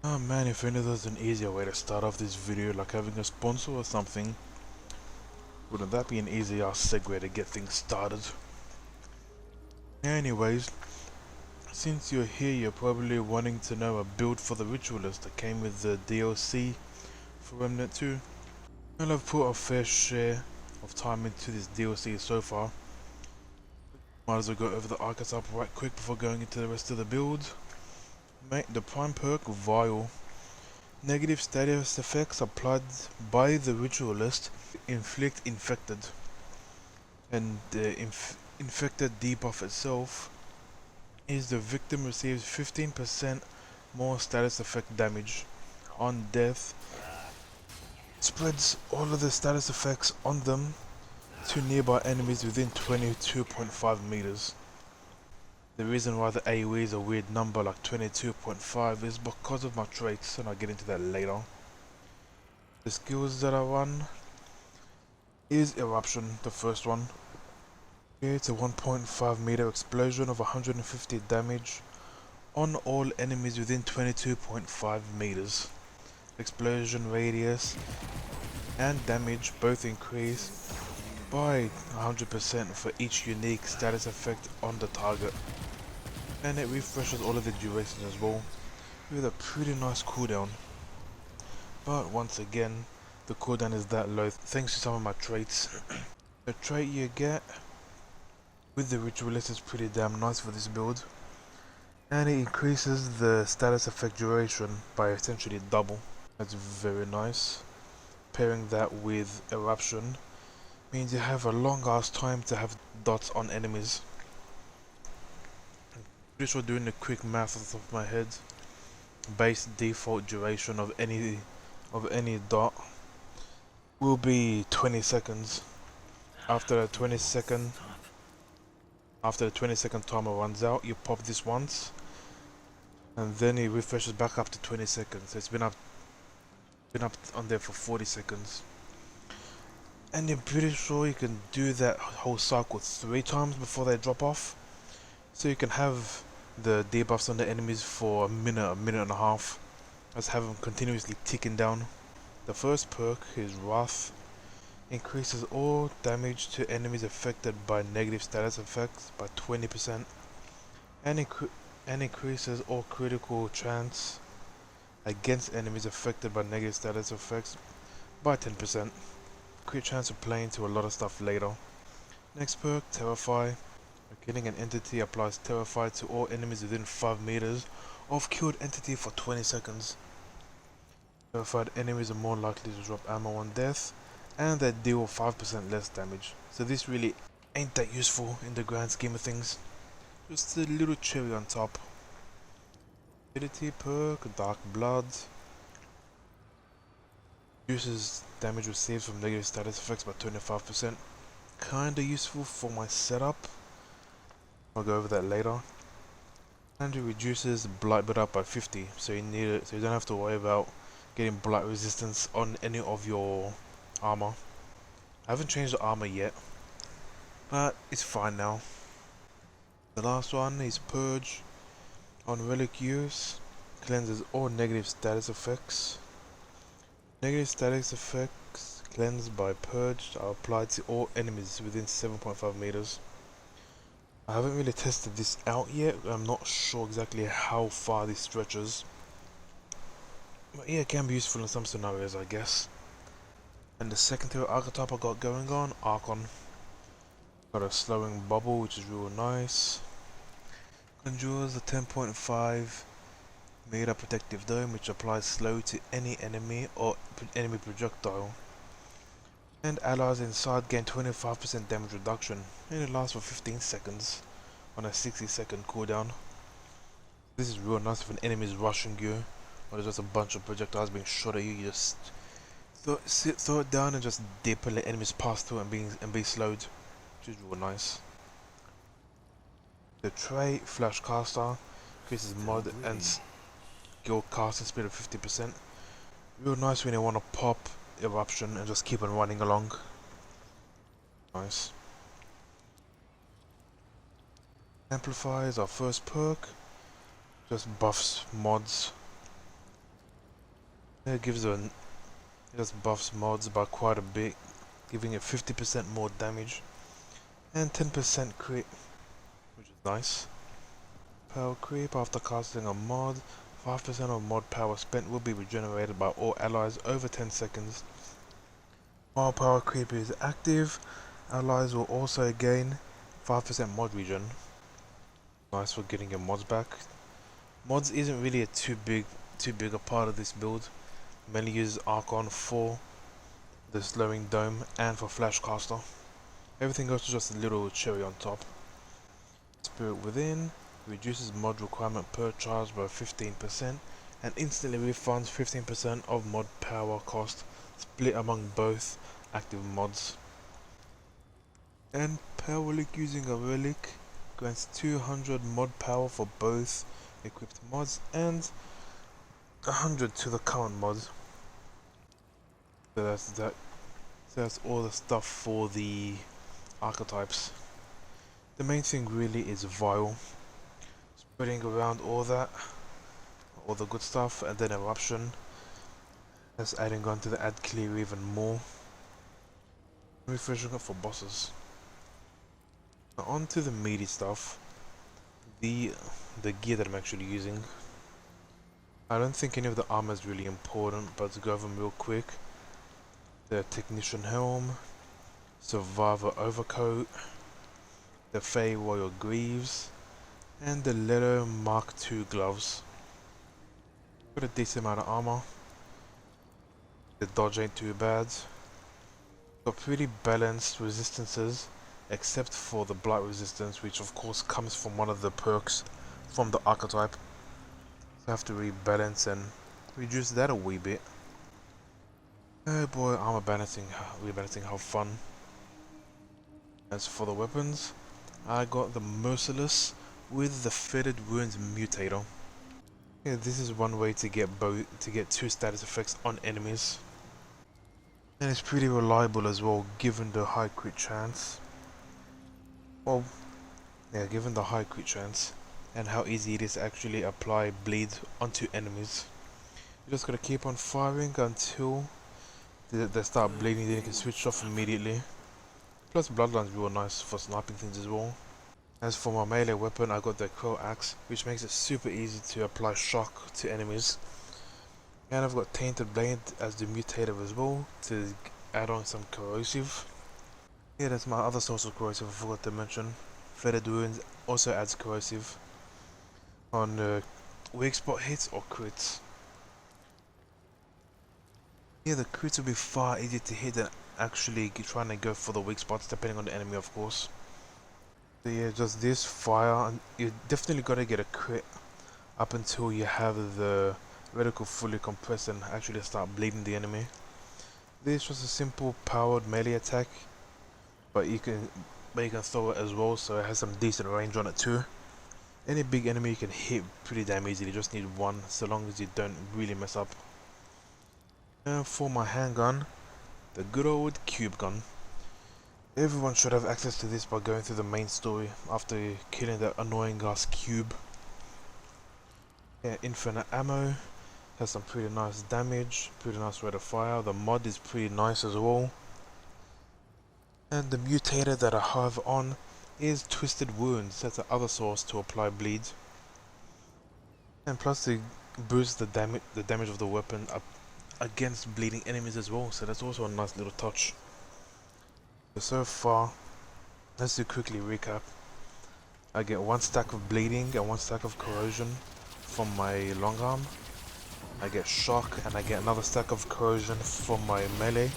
Oh man, if only there was an easier way to start off this video, like having a sponsor or something. Wouldn't that be an easy ass segue to get things started? Anyways, since you're here, you're probably wanting to know a build for the Ritualist that came with the DLC for Remnant 2. And I've put a fair share of time into this DLC so far. Might as well go over the archetype right quick before going into the rest of the build. Mate, the prime perk, Vile. Negative status effects applied by the Ritualist inflict infected, and the infected debuff itself is the victim receives 15% more status effect damage on death. Spreads all of the status effects on them to nearby enemies within 22.5 meters. The reason why the AoE is a weird number like 22.5 is because of my traits, and I'll get into that later. The skills that I run is Eruption, the first one. Creates a 1.5 meter explosion of 150 damage on all enemies within 22.5 meters. Explosion radius and damage both increase by 100% for each unique status effect on the target. And it refreshes all of the durations as well, with a pretty nice cooldown. But once again, the cooldown is that low thanks to some of my traits. The trait you get with the Ritualist is pretty damn nice for this build, and it increases the status effect duration by essentially double. That's very nice. Pairing that with Eruption means you have a long ass time to have dots on enemies. Pretty sure doing the quick math off the top of my head, base default duration of any dot will be 20 seconds. After the 20 second timer runs out, you pop this once, and then it refreshes back up to 20 seconds. So it's been up on there for 40 seconds. And I'm pretty sure you can do that whole cycle 3 times before they drop off. So you can have the debuffs on the enemies for a minute and a half. Just have them continuously ticking down. The first perk is Wrath. Increases all damage to enemies affected by negative status effects by 20%. And increases all critical chance against enemies affected by negative status effects by 10%. Crit chance of playing to a lot of stuff later. Next perk, Terrify. Killing an entity applies Terrify to all enemies within 5 meters of killed entity for 20 seconds. Terrified enemies are more likely to drop ammo on death, and they deal 5% less damage. So this really ain't that useful in the grand scheme of things. Just a little cherry on top. Ability perk, Dark Blood. Reduces damage received from negative status effects by 25%. Kinda useful for my setup. I'll go over that later. And it reduces blight build-up by 50, so you need it, so you don't have to worry about getting blight resistance on any of your armor. I haven't changed the armor yet, but it's fine now. The last one is Purge. On relic use, cleanses all negative status effects. Negative status effects cleansed by Purge are applied to all enemies within 7.5 meters. I haven't really tested this out yet. I'm not sure exactly how far this stretches. But yeah, it can be useful in some scenarios, I guess. And the secondary archetype I got going on, Archon. Got a slowing bubble, which is real nice. Conjures a 10.5 meter protective dome, which applies slow to any enemy or enemy projectile. And allies inside gain 25% damage reduction, and it lasts for 15 seconds on a 60-second cooldown. This is real nice if an enemy is rushing you, or there's just a bunch of projectiles being shot at you. You just throw it down and just dip and let enemies pass through and be slowed, which is real nice. The trait, Flash Caster, increases mod and skill casting speed of 50%. Real nice when you want to pop Eruption and just keep on running along. Nice. Amplify is our first perk. Just buffs mods. It gives it just buffs mods by quite a bit, giving it 50% more damage and 10% crit, which is nice. Power creep after casting a mod. 5% of mod power spent will be regenerated by all allies over 10 seconds. While power creep is active, allies will also gain 5% mod regen. Nice for getting your mods back. Mods isn't really too big a part of this build. Mainly uses Archon for the slowing dome and for Flashcaster. Everything else is just a little cherry on top. Spirit Within reduces mod requirement per charge by 15% and instantly refunds 15% of mod power cost split among both active mods. And Power Relic using a relic grants 200 mod power for both equipped mods and 100 to the current mods. So that's that. So that's all the stuff for the archetypes. The main thing really is Vile. Spreading around all the good stuff, and then Eruption. That's adding on to the add clear even more. Refreshing it for bosses. Now on to the meaty stuff. The gear that I'm actually using. I don't think any of the armor is really important, but to go over them real quick. The Technician Helm, Survivor Overcoat, the Fey Royal Greaves, and the Leto Mark II gloves. Got a decent amount of armor. The dodge ain't too bad. Got pretty balanced resistances, except for the blight resistance, which of course comes from one of the perks from the archetype. So I have to rebalance and reduce that a wee bit. Oh boy, armor balancing, rebalancing, how fun. As for the weapons, I got the Merciless with the Fetid Wounds Mutator. Yeah, this is one way to get two status effects on enemies. And it's pretty reliable as well, given the high crit chance. Well, yeah, given the high crit chance and how easy it is to actually apply bleed onto enemies. You just gotta keep on firing until they start bleeding, then you can switch off immediately. Plus Bloodline's real nice for sniping things as well. As for my melee weapon, I got the Crow Axe, which makes it super easy to apply shock to enemies. And I've got Tainted Blade as the mutator as well, to add on some corrosive. Yeah, that's my other source of corrosive I forgot to mention. Fetid Wounds also adds corrosive on weak spot hits or crits. Yeah, the crits will be far easier to hit than actually trying to go for the weak spots, depending on the enemy of course. So yeah, just this fire, and you definitely gotta get a crit up until you have the reticle fully compressed and actually start bleeding the enemy. This was a simple powered melee attack, but you can throw it as well, so it has some decent range on it too. Any big enemy you can hit pretty damn easily, you just need one, so long as you don't really mess up. And for my handgun, the good old cube gun. Everyone should have access to this by going through the main story after killing that annoying ass cube. Yeah, infinite ammo, has some pretty nice damage, pretty nice rate of fire. The mod is pretty nice as well. And the mutator that I have on is Twisted Wounds. That's the other source to apply bleed. And plus to boost the damage of the weapon up against bleeding enemies as well. So that's also a nice little touch. So far, let's do quickly recap. I get 1 stack of bleeding and 1 stack of corrosion from my long arm. I get shock and I get another stack of corrosion from my melee.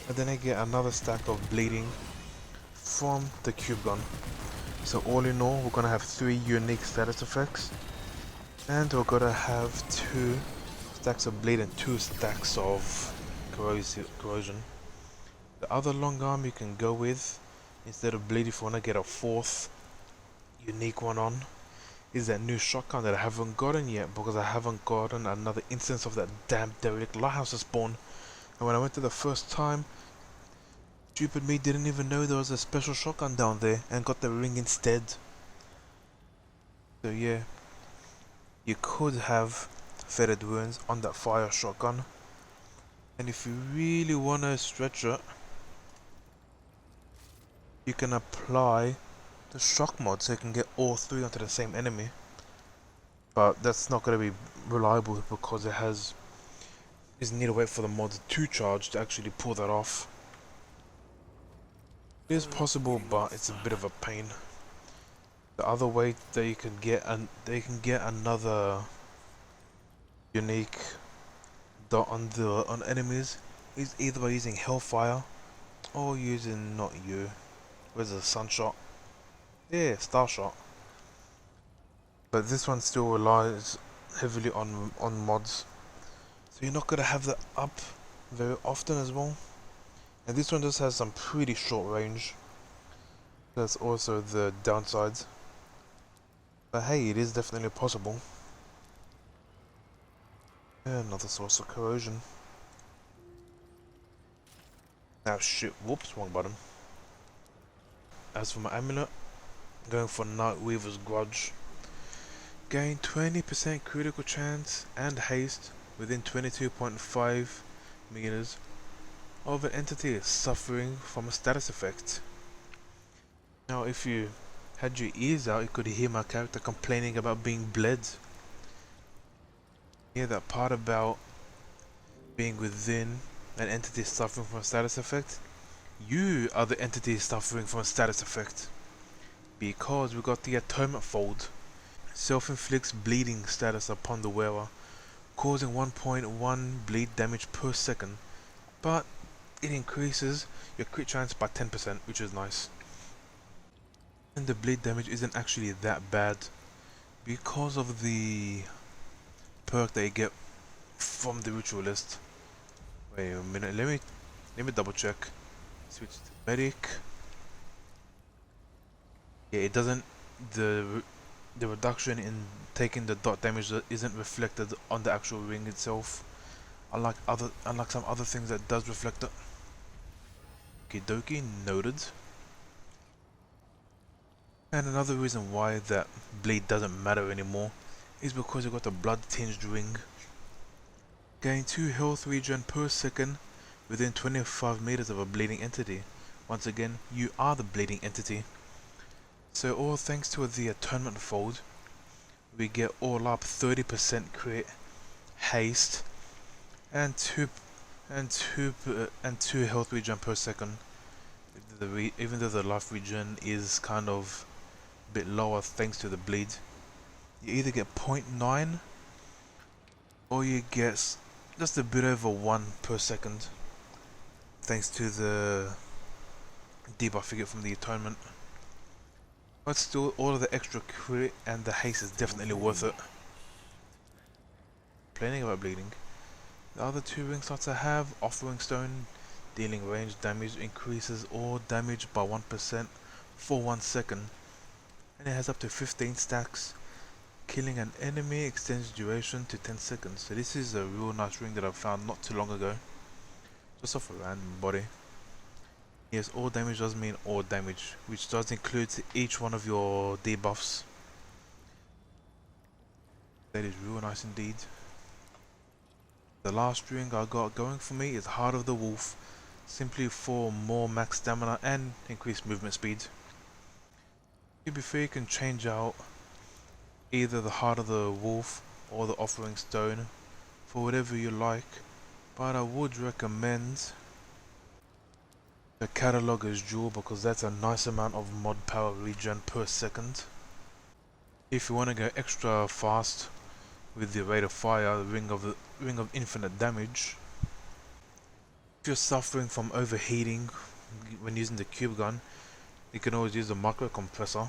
And then I get another stack of bleeding from the cube gun. So all in all, we're gonna have 3 unique status effects. And we're gonna have 2 stacks of bleed and 2 stacks of corrosion. The other long arm you can go with, instead of bleed, if you want to get a 4th unique one on, is that new shotgun that I haven't gotten yet, because I haven't gotten another instance of that damn derelict lighthouse spawn. And when I went to the first time, stupid me didn't even know there was a special shotgun down there, and got the ring instead. So yeah, you could have faded wounds on that fire shotgun. And if you really want to stretch it, you can apply the shock mod so you can get all three onto the same enemy. But that's not going to be reliable because you need to wait for the mod to charge to actually pull that off. It is possible, but it's a bit of a pain. The other way that you can get another unique dot on enemies is either by using Hellfire or using where's the Sunshot? Yeah, Starshot. But this one still relies heavily on mods, so you're not gonna have that up very often as well. And this one just has some pretty short range. That's also the downsides. But hey, it is definitely possible. Yeah, another source of corrosion. Ah shit, whoops, wrong button. As for my amulet, I'm going for Nightweaver's Grudge. Gain 20% critical chance and haste within 22.5 meters of an entity suffering from a status effect. Now if you had your ears out, you could hear my character complaining about being bled. Yeah, that part about being within an entity suffering from a status effect. You are the entity suffering from a status effect. Because we got the Atonement Fold. Self-inflicts bleeding status upon the wearer, causing 1.1 bleed damage per second. But it increases your crit chance by 10%, which is nice. And the bleed damage isn't actually that bad because of the perk that you get from the Ritualist. Wait a minute, let me double check. Switch to medic. Yeah, it doesn't. The reduction in taking the dot damage isn't reflected on the actual ring itself, unlike some other things that does reflect it. Okie dokie, noted. And another reason why that bleed doesn't matter anymore is because you got the blood tinged ring. Gain 2 health regen per second within 25 meters of a bleeding entity. Once again, you are the bleeding entity. So all thanks to the Atonement Fold, we get all up 30% crit, haste, and 2 health regen per second. Even though the life regen is kind of a bit lower thanks to the bleed, you either get 0.9 or you get just a bit over 1 per second, thanks to the debuff you get from the Atonement. But still, all of the extra crit and the haste is definitely worth it. Complaining about bleeding. The other two ring slots I have, Offering Stone, dealing range damage, increases all damage by 1% for 1 second. And it has up to 15 stacks. Killing an enemy extends duration to 10 seconds. So this is a real nice ring that I found not too long ago. Just off a random body. Yes, all damage does mean all damage, which does include each one of your debuffs. That is real nice indeed. The last ring I got going for me is Heart of the Wolf, simply for more max stamina and increased movement speed. To be fair, you can change out either the Heart of the Wolf or the Offering Stone for whatever you like, but I would recommend the Cataloger's Jewel because that's a nice amount of mod power regen per second. If you want to go extra fast with the Rate of Fire, the Ring of Infinite Damage, if you're suffering from overheating when using the cube gun, you can always use the micro compressor.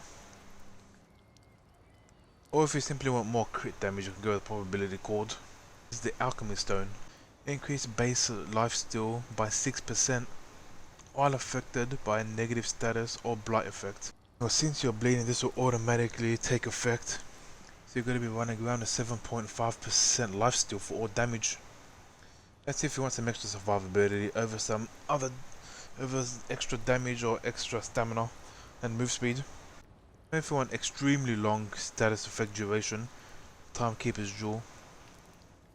Or if you simply want more crit damage, you can go with the Probability Chord. This is the Alchemy Stone. Increase base lifesteal by 6% while affected by a negative status or blight effect. Now since you're bleeding, this will automatically take effect. So you're going to be running around a 7.5% lifesteal for all damage. That's if you want some extra survivability over extra damage or extra stamina and move speed. If you want extremely long status effect duration, Timekeeper's Jewel.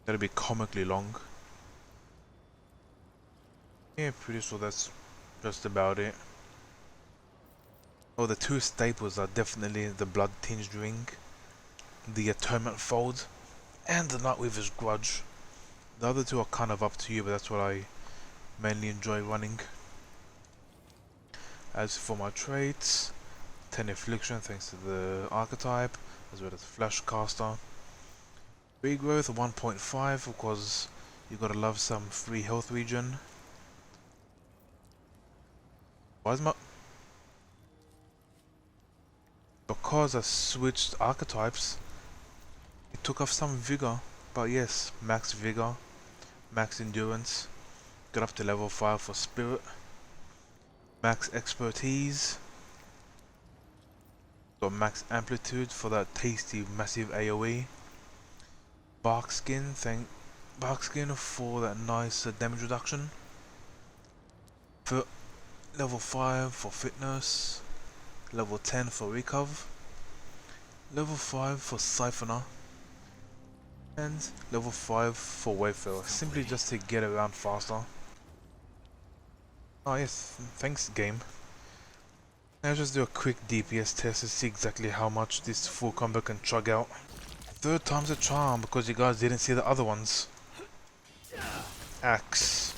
That'll be comically long. Yeah, pretty sure that's just about it. Oh, the two staples are definitely the Blood-Tinged Ring, the Atonement Fold, and the Nightweaver's Grudge. The other two are kind of up to you, but that's what I mainly enjoy running. As for my traits, 10 Affliction thanks to the Archetype, as well as Flashcaster. Regrowth 1.5, because you gotta love some free health regen. Why is my... Because I switched archetypes, it took off some vigor. But yes, max vigor, max endurance, got up to level 5 for spirit, max expertise, got max amplitude for that tasty massive AoE, bark skin for that nice damage reduction, for level 5 for fitness, level 10 for recov, level 5 for siphoner, and level 5 for wayfarer, simply just to get around faster. Oh yes, thanks game. Now just do a quick DPS test to see exactly how much this full combo can chug out. Third time's a charm because you guys didn't see the other ones. Axe.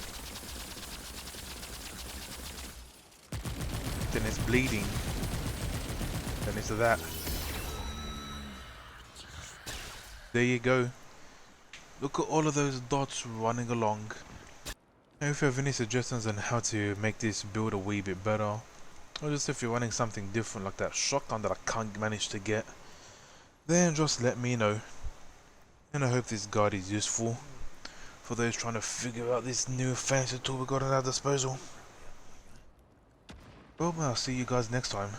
Then it's bleeding. Then it's that. There you go. Look at all of those dots running along. Now if you have any suggestions on how to make this build a wee bit better, or just if you're running something different like that shotgun that I can't manage to get, then just let me know. And I hope this guide is useful for those trying to figure out this new fancy tool we got at our disposal. Well, I'll see you guys next time.